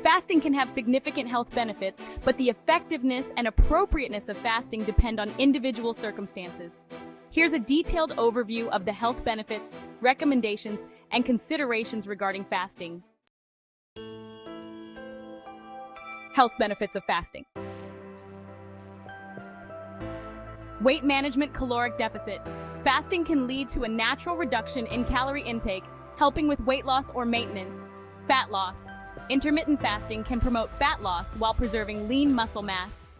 Fasting can have significant health benefits, but the effectiveness and appropriateness of fasting depend on individual circumstances. Here's a detailed overview of the health benefits, recommendations, and considerations regarding fasting. Health benefits of fasting. Weight management. Caloric deficit. Fasting can lead to a natural reduction in calorie intake, helping with weight loss or maintenance. Fat loss. Intermittent fasting can promote fat loss while preserving lean muscle mass.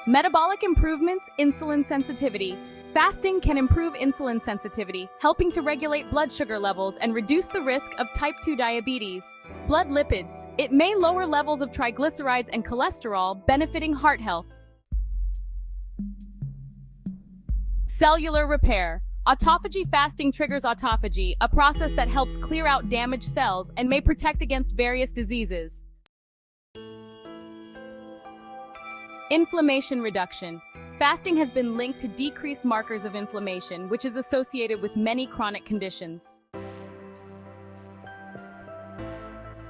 Metabolic improvements. Insulin sensitivity. Fasting can improve insulin sensitivity, helping to regulate blood sugar levels and reduce the risk of type 2 diabetes. Blood lipids. It may lower levels of triglycerides and cholesterol, benefiting heart health. Cellular repair. Autophagy. Fasting triggers autophagy, a process that helps clear out damaged cells and may protect against various diseases. Inflammation reduction. Fasting has been linked to decreased markers of inflammation, which is associated with many chronic conditions.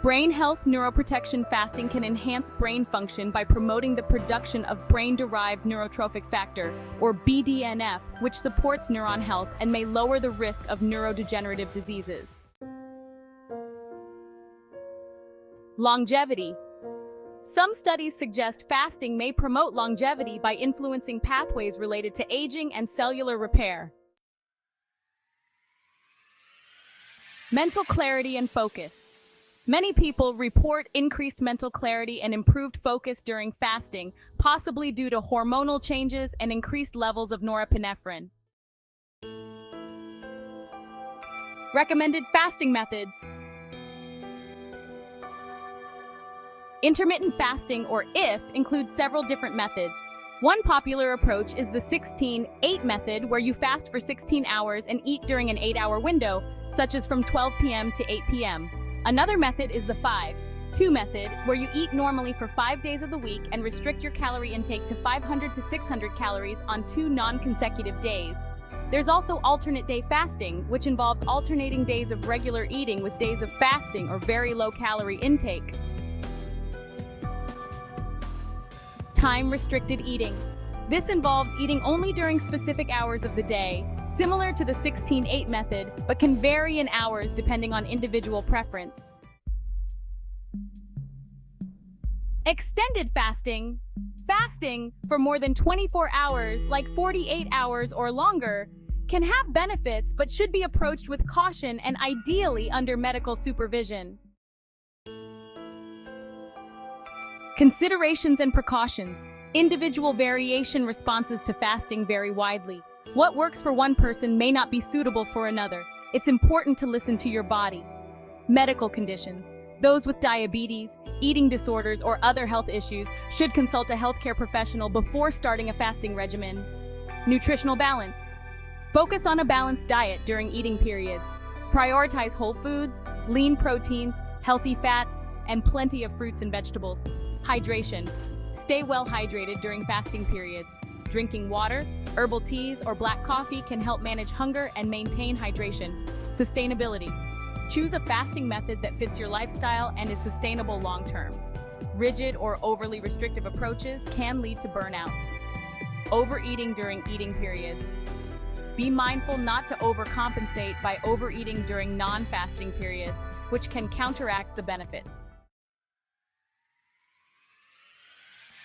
Brain health. Neuroprotection. Fasting can enhance brain function by promoting the production of brain-derived neurotrophic factor, or BDNF, which supports neuron health and may lower the risk of neurodegenerative diseases. Longevity. Some studies suggest fasting may promote longevity by influencing pathways related to aging and cellular repair. Mental clarity and focus. Many people report increased mental clarity and improved focus during fasting, possibly due to hormonal changes and increased levels of norepinephrine. Recommended fasting methods. Intermittent fasting, or IF, includes several different methods. One popular approach is the 16-8 method, where you fast for 16 hours and eat during an 8-hour window, such as from 12 p.m. to 8 p.m. Another method is the 5-2 method, where you eat normally for 5 days of the week and restrict your calorie intake to 500 to 600 calories on 2 non-consecutive days. There's also alternate day fasting, which involves alternating days of regular eating with days of fasting or very low calorie intake. Time-restricted eating. This involves eating only during specific hours of the day, similar to the 16-8 method, but can vary in hours depending on individual preference. Extended fasting. Fasting for more than 24 hours, like 48 hours or longer, can have benefits but should be approached with caution and ideally under medical supervision. Considerations and precautions. Individual variation. Responses to fasting vary widely. What works for one person may not be suitable for another. It's important to listen to your body. Medical conditions. Those with diabetes, eating disorders, or other health issues should consult a healthcare professional before starting a fasting regimen. Nutritional balance. Focus on a balanced diet during eating periods. Prioritize whole foods, lean proteins, healthy fats, and plenty of fruits and vegetables. Hydration. Stay well hydrated during fasting periods. Drinking water, herbal teas, or black coffee can help manage hunger and maintain hydration. Sustainability. Choose a fasting method that fits your lifestyle and is sustainable long-term. Rigid or overly restrictive approaches can lead to burnout. Overeating during eating periods. Be mindful not to overcompensate by overeating during non-fasting periods, which can counteract the benefits.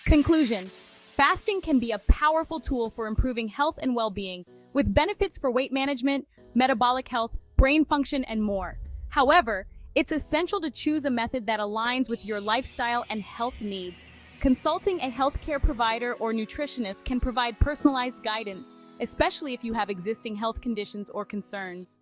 Conclusion. Fasting can be a powerful tool for improving health and well-being, with benefits for weight management, metabolic health, brain function, and more. However, it's essential to choose a method that aligns with your lifestyle and health needs. Consulting a healthcare provider or nutritionist can provide personalized guidance, especially if you have existing health conditions or concerns.